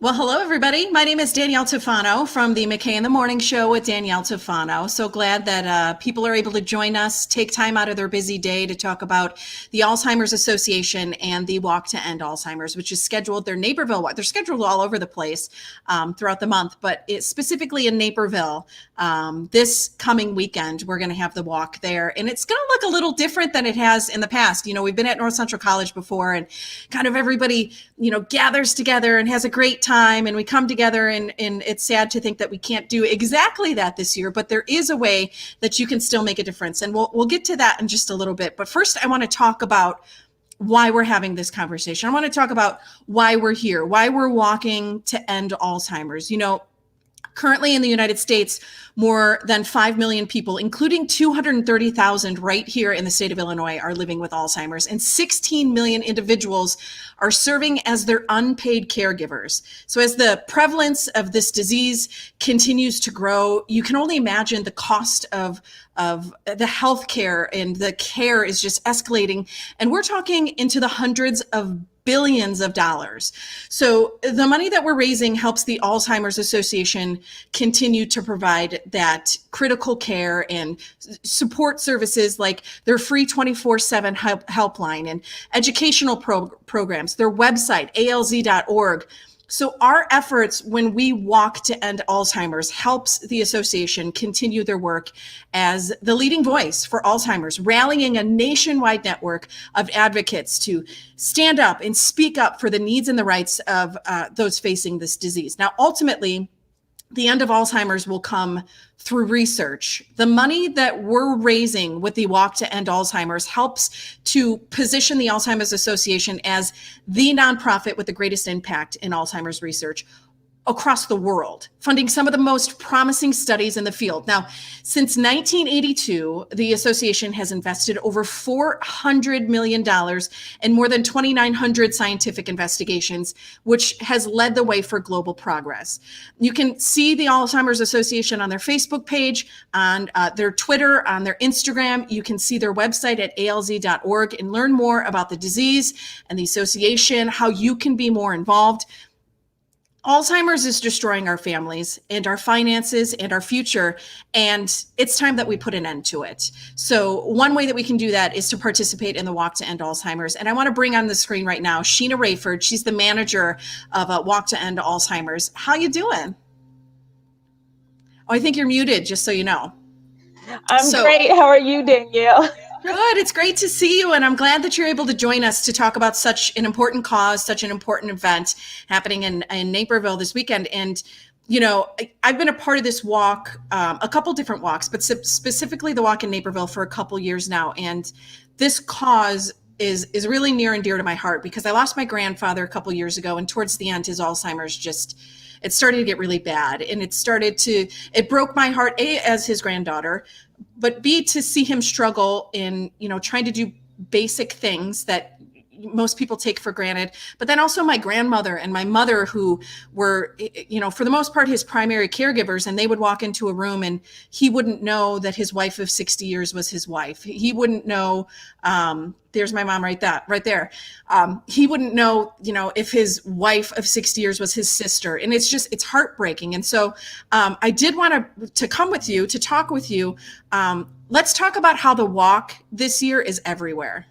Well, hello, everybody. My name is Danielle Tufano from the McKay in the Morning Show with Danielle Tufano. So glad that people are able to join us, take time out of their busy day to talk about the Alzheimer's Association and the Walk to End Alzheimer's, which is scheduled. Their Naperville walk. They're scheduled all over the place throughout the month, but it's specifically in Naperville. This coming weekend, we're going to have the walk there, and it's going to look a little different than it has in the past. You know, we've been at North Central College before, and kind of everybody, gathers together and has a great time, and we come together, and it's sad to think that we can't do exactly that this year, but there is a way that you can still make a difference, and we'll get to that in just a little bit. But first, I want to talk about why we're having this conversation. I want to talk about why we're here, why we're walking to end Alzheimer's. Currently in the United States, more than 5 million people, including 230,000 right here in the state of Illinois, are living with Alzheimer's, and 16 million individuals are serving as their unpaid caregivers. So as the prevalence of this disease continues to grow, you can only imagine the cost of the healthcare, and the care is just escalating. And we're talking into the hundreds of billions of dollars. So the money that we're raising helps the Alzheimer's Association continue to provide that critical care and support services like their free 24/7 helpline and educational programs, their website, alz.org. So our efforts when we walk to end Alzheimer's helps the association continue their work as the leading voice for Alzheimer's, rallying a nationwide network of advocates to stand up and speak up for the needs and the rights of those facing this disease. Now, ultimately, the end of Alzheimer's will come through research. The money that we're raising with the Walk to End Alzheimer's helps to position the Alzheimer's Association as the nonprofit with the greatest impact in Alzheimer's research across the world, funding some of the most promising studies in the field. Now, since 1982, the association has invested over $400 million in more than 2,900 scientific investigations, which has led the way for global progress. You can see the Alzheimer's Association on their Facebook page, on their Twitter, on their Instagram. You can see their website at alz.org and learn more about the disease and the association, how you can be more involved. Alzheimer's is destroying our families and our finances and our future, and it's time that we put an end to it. So one way that we can do that is to participate in the Walk to End Alzheimer's. And I want to bring on the screen right now Sheena Rayford. She's the manager of Walk to End Alzheimer's. How you doing? Oh, I think you're muted, just so you know. I'm great. How are you, Danielle? Good. It's great to see you. And I'm glad that you're able to join us to talk about such an important cause, such an important event happening in Naperville this weekend. And, I've been a part of this walk, a couple different walks, but specifically the walk in Naperville for a couple years now. And this cause is really near and dear to my heart because I lost my grandfather a couple years ago. And towards the end, his Alzheimer's it started to get really bad, and it broke my heart, A, as his granddaughter, but B, to see him struggle in, trying to do basic things that most people take for granted. But then also my grandmother and my mother, who were, for the most part, his primary caregivers, and they would walk into a room and he wouldn't know that his wife of 60 years was his wife. He wouldn't know, there's my mom right there. He wouldn't know, if his wife of 60 years was his sister. And it's heartbreaking. And so I did want to come with you, to talk with you. Let's talk about how the walk this year is everywhere.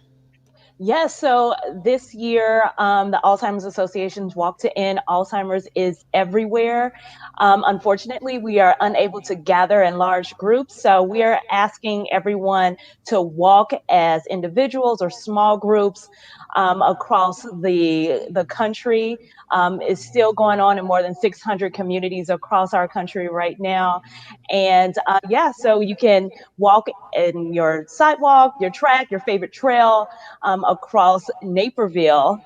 Yes, so this year, the Alzheimer's Association's Walk to End Alzheimer's is everywhere. Unfortunately, we are unable to gather in large groups, so we are asking everyone to walk as individuals or small groups across the country. It's still going on in more than 600 communities across our country right now. And so you can walk in your sidewalk, your track, your favorite trail across Naperville.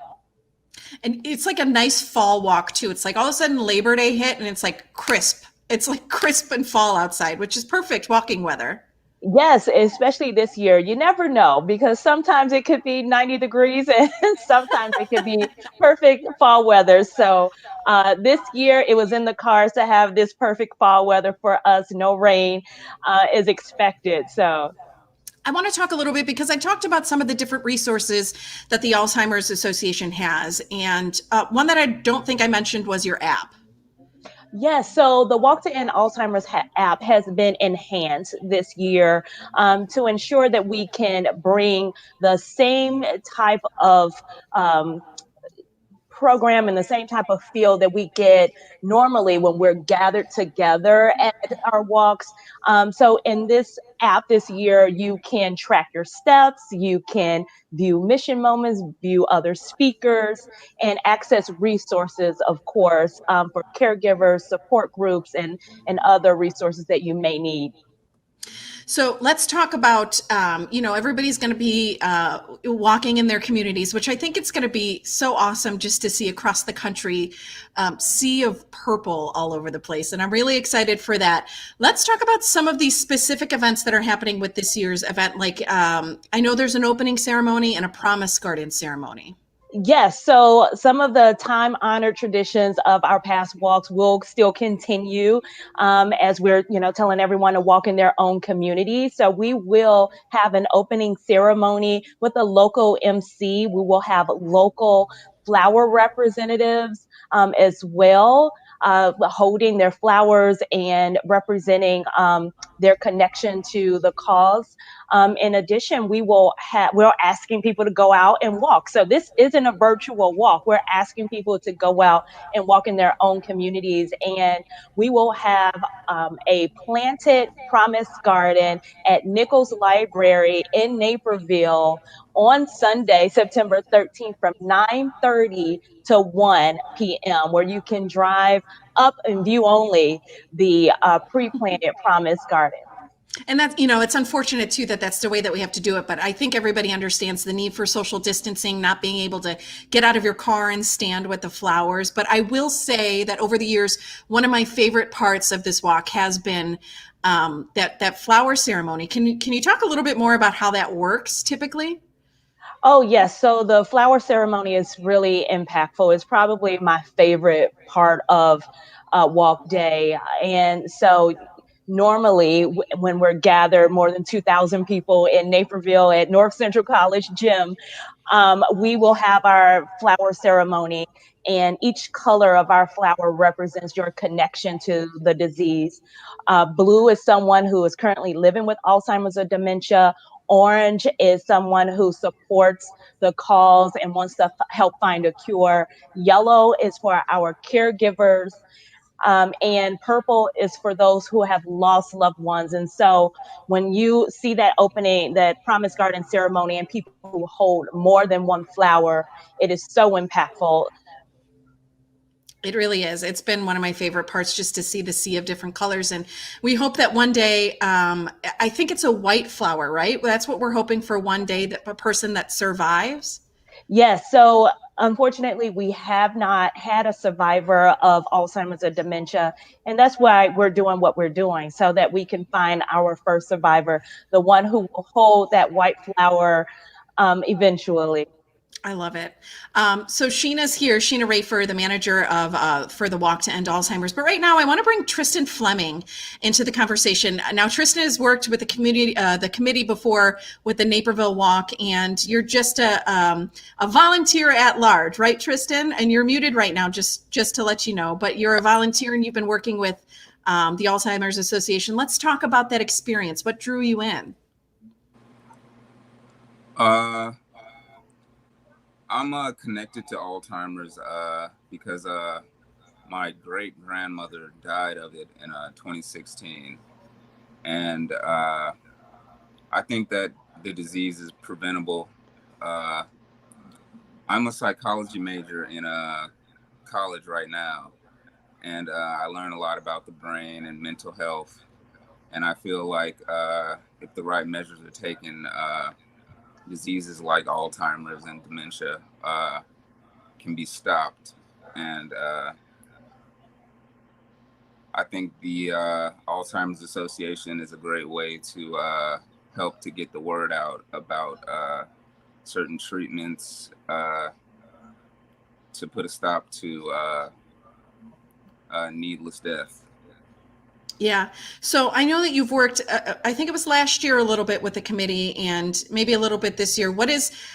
And it's like a nice fall walk too. It's like all of a sudden Labor Day hit and it's like crisp. It's like crisp and fall outside, which is perfect walking weather. Yes, especially this year. You never know, because sometimes it could be 90 degrees and sometimes it could be perfect fall weather. So this year it was in the cards to have this perfect fall weather for us. No rain is expected. So I want to talk a little bit because I talked about some of the different resources that the Alzheimer's Association has. And one that I don't think I mentioned was your app. Yes, so the Walk to End Alzheimer's app has been enhanced this year to ensure that we can bring the same type of program and the same type of feel that we get normally when we're gathered together at our walks. So in this app this year, you can track your steps, you can view mission moments, view other speakers, and access resources, of course, for caregivers, support groups, and other resources that you may need. So let's talk about, everybody's going to be walking in their communities, which I think it's going to be so awesome just to see across the country, sea of purple all over the place. And I'm really excited for that. Let's talk about some of these specific events that are happening with this year's event. Like, I know there's an opening ceremony and a promise garden ceremony. Yes, so some of the time honored traditions of our past walks will still continue as we're, telling everyone to walk in their own community. So we will have an opening ceremony with a local MC. We will have local flower representatives as well. Holding their flowers and representing their connection to the cause. In addition, we're asking people to go out and walk. So this isn't a virtual walk. We're asking people to go out and walk in their own communities. And we will have a planted promise garden at Nichols Library in Naperville on Sunday, September 13th from 9:30 to 1 p.m., where you can drive up and view only the pre-planted promise garden. And that's, it's unfortunate too that that's the way that we have to do it. But I think everybody understands the need for social distancing, not being able to get out of your car and stand with the flowers. But I will say that over the years, one of my favorite parts of this walk has been that flower ceremony. Can you talk a little bit more about how that works typically? Oh, yes. So the flower ceremony is really impactful. It's probably my favorite part of Walk Day. And so normally, when we're gathered, more than 2,000 people in Naperville at North Central College Gym, we will have our flower ceremony, and each color of our flower represents your connection to the disease. Blue is someone who is currently living with Alzheimer's or dementia. Orange is someone who supports the cause and wants to help find a cure. Yellow is for our caregivers. And purple is for those who have lost loved ones. And so when you see that opening, that Promise Garden ceremony, and people who hold more than one flower, it is so impactful. It really is. It's been one of my favorite parts just to see the sea of different colors. And we hope that one day, I think it's a white flower, right? That's what we're hoping for one day, that a person that survives. Yes. So unfortunately, we have not had a survivor of Alzheimer's or dementia. And that's why we're doing what we're doing, so that we can find our first survivor, the one who will hold that white flower eventually. I love it. So Sheena's here, Sheena Rafer, the manager of for the Walk to End Alzheimer's. But right now, I want to bring Tristan Fleming into the conversation. Now, Tristan has worked with the committee before with the Naperville Walk, and you're just a volunteer at large, right, Tristan? And you're muted right now, just to let you know. But you're a volunteer, and you've been working with the Alzheimer's Association. Let's talk about that experience. What drew you in? I'm connected to Alzheimer's because my great grandmother died of it in 2016, and I think that the disease is preventable. Uh, I'm a psychology major in college right now, and I learn a lot about the brain and mental health. And I feel like if the right measures are taken, diseases like Alzheimer's and dementia can be stopped. And I think the Alzheimer's Association is a great way to help to get the word out about certain treatments to put a stop to needless death. Yeah. So I know that you've worked, I think it was last year a little bit with the committee and maybe a little bit this year.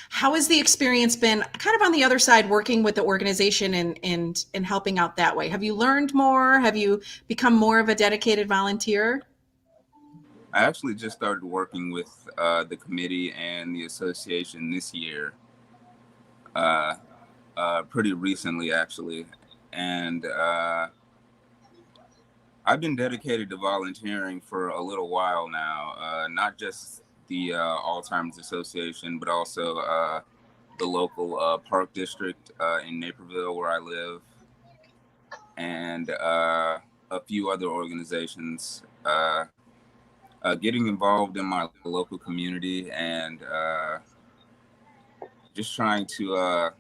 How has the experience been kind of on the other side working with the organization and helping out that way? Have you learned more? Have you become more of a dedicated volunteer? I actually just started working with the committee and the association this year, uh, pretty recently actually, and I've been dedicated to volunteering for a little while now, not just the Alzheimer's Association, but also the local park district in Naperville where I live, and a few other organizations. Getting involved in my local community and just trying to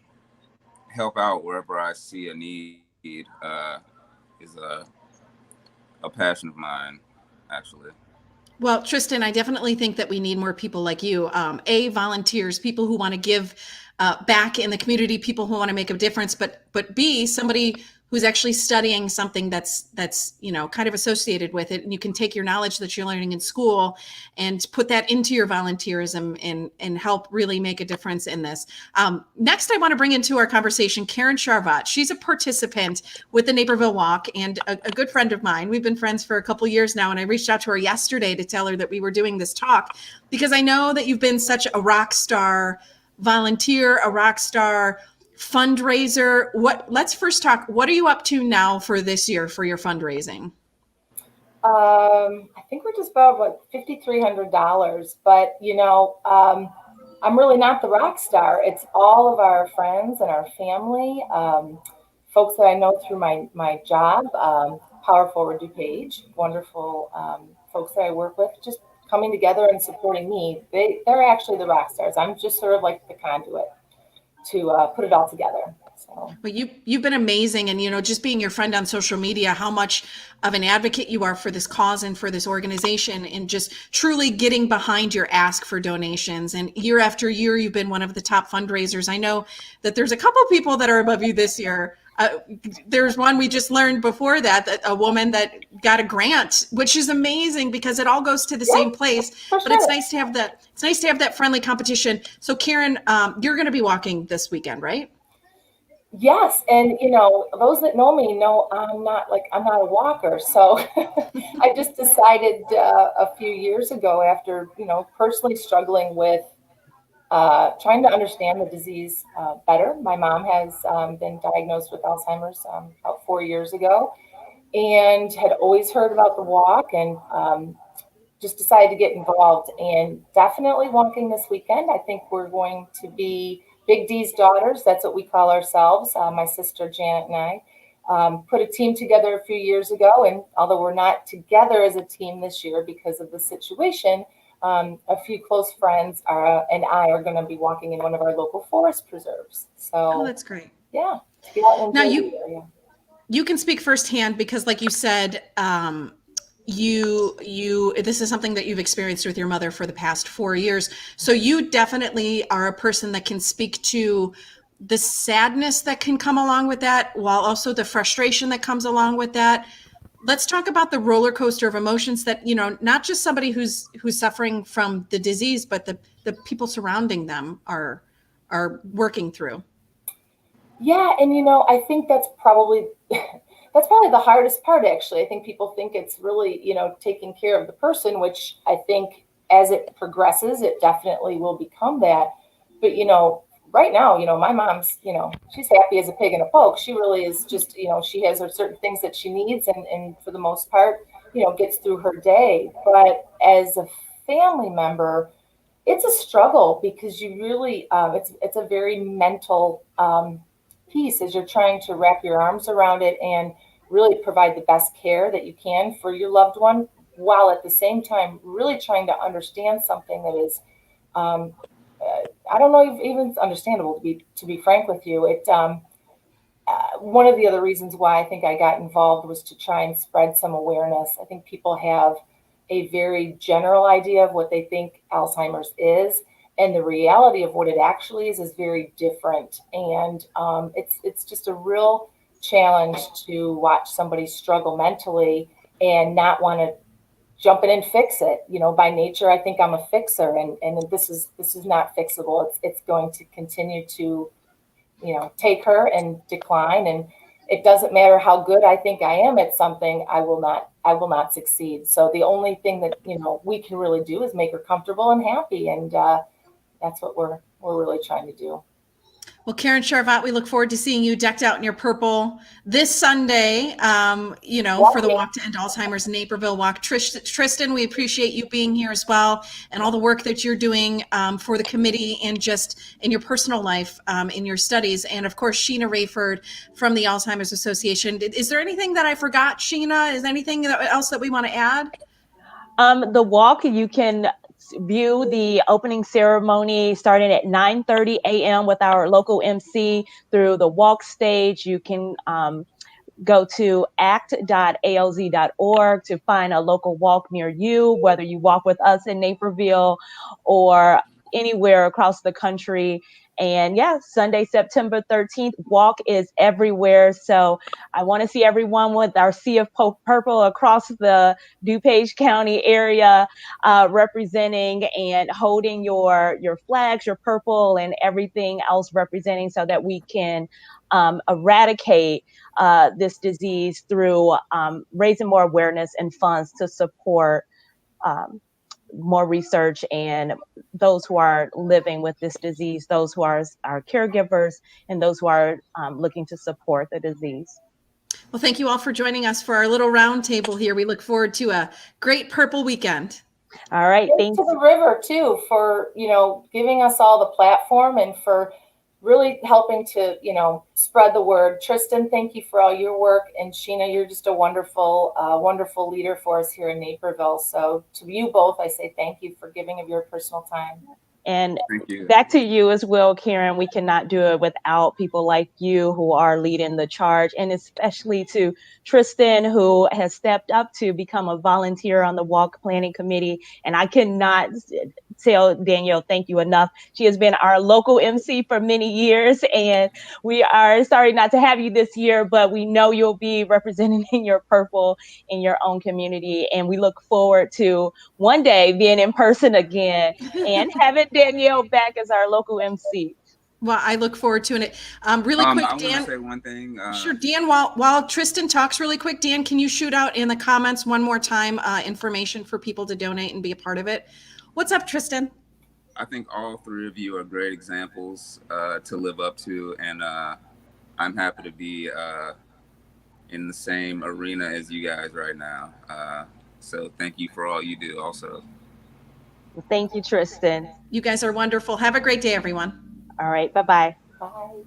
help out wherever I see a need is a passion of mine, actually. Well, Tristan, I definitely think that we need more people like you. Volunteers, people who want to give back in the community, people who want to make a difference, but B, somebody who's actually studying something that's kind of associated with it, and you can take your knowledge that you're learning in school and put that into your volunteerism and help really make a difference in this. Next, I want to bring into our conversation Karen Sharvat. She's a participant with the Naperville Walk and a good friend of mine. We've been friends for a couple years now, and I reached out to her yesterday to tell her that we were doing this talk because I know that you've been such a rock star volunteer, a rock star fundraiser. Let's first talk, what are you up to now for this year for your fundraising? I think we're just about $5,300, but I'm really not the rock star. It's all of our friends and our family, folks that I know through my job, Power Forward DuPage, wonderful folks that I work with, just coming together and supporting me. They're actually the rock stars. I'm just sort of like the conduit to put it all together. So. Well, you've been amazing, and just being your friend on social media, how much of an advocate you are for this cause and for this organization, and just truly getting behind your ask for donations. And year after year, you've been one of the top fundraisers. I know that there's a couple people that are above you this year. There's one we just learned before that a woman that got a grant, which is amazing because it all goes to the same place. But sure. It's nice to have that friendly competition. So Karen, you're going to be walking this weekend, right? Yes, and those that know me know I'm not a walker. So I just decided a few years ago, after personally struggling with trying to understand the disease better. My mom has been diagnosed with Alzheimer's about 4 years ago, and had always heard about the walk, and just decided to get involved, and definitely walking this weekend. I think we're going to be Big D's daughters. That's what we call ourselves. My sister Janet and I put a team together a few years ago, and although we're not together as a team this year because of the situation, a few close friends and I are going to be walking in one of our local forest preserves. So that's great. Yeah. Now you can speak firsthand because, like you said, this is something that you've experienced with your mother for the past 4 years. So you definitely are a person that can speak to the sadness that can come along with that, while also the frustration that comes along with that. Let's talk about the roller coaster of emotions that, not just somebody who's suffering from the disease, but the people surrounding them are working through. Yeah. And, I think that's probably the hardest part, actually. I think people think it's really, taking care of the person, which I think as it progresses, it definitely will become that. But, right now, my mom's, she's happy as a pig in a poke. She really is just, she has her certain things that she needs, and for the most part, gets through her day. But as a family member, it's a struggle because you really, it's a very mental piece as you're trying to wrap your arms around it and really provide the best care that you can for your loved one, while at the same time really trying to understand something that is, I don't know if even it's understandable, to be frank with you. One of the other reasons why I think I got involved was to try and spread some awareness. I think people have a very general idea of what they think Alzheimer's is, and the reality of what it actually is very different. And it's just a real challenge to watch somebody struggle mentally and not want to jump in and fix it. You know, by nature, I think I'm a fixer, and this is not fixable. It's going to continue to, you know, take her and decline. And it doesn't matter how good I think I am at something, I will not succeed. So the only thing that, you know, we can really do is make her comfortable and happy. And that's what we're really trying to do. Well, Karen Sharvat, we look forward to seeing you decked out in your purple this Sunday, you know, for the Walk to End Alzheimer's Naperville Walk. Tristan, we appreciate you being here as well, and all the work that you're doing for the committee and just in your personal life, in your studies. And of course, Sheena Rayford from the Alzheimer's Association. Is there anything that I forgot, Sheena? Is there anything else that we want to add? The walk, you can view the opening ceremony starting at 9:30 a.m. with our local MC through the walk stage. You can go to act.alz.org to find a local walk near you, whether you walk with us in Naperville or anywhere across the country. And yeah, Sunday, September 13th, walk is everywhere. So I want to see everyone with our sea of purple across the DuPage County area representing and holding your flags, your purple, and everything else representing, so that we can eradicate this disease through raising more awareness and funds to support more research and those who are living with this disease, those who are our caregivers, and those who are looking to support the disease. Well, thank you all for joining us for our little round table here. We look forward to a great purple weekend. All right. Thanks to the river too for, you know, giving us all the platform and for really helping to, you know, spread the word. Tristan, thank you for all your work. And Sheena, you're just a wonderful, wonderful leader for us here in Naperville. So to you both, I say thank you for giving of your personal time. And back to you as well, Karen. We cannot do it without people like you who are leading the charge, and especially to Tristan, who has stepped up to become a volunteer on the Walk Planning Committee. And I cannot tell Danielle thank you enough. She has been our local MC for many years, and we are sorry not to have you this year, but we know you'll be representing your purple in your own community. And we look forward to one day being in person again and having Danielle back as our local MC. Well, I look forward to it. Really quick, I Dan. want to say one thing. Sure, Dan. While Tristan talks, really quick, Dan, can you shoot out in the comments one more time information for people to donate and be a part of it? What's up, Tristan? I think all three of you are great examples to live up to, and I'm happy to be in the same arena as you guys right now. So thank you for all you do also. Thank you, Tristan. You guys are wonderful. Have a great day, everyone. All right. Bye-bye. Bye.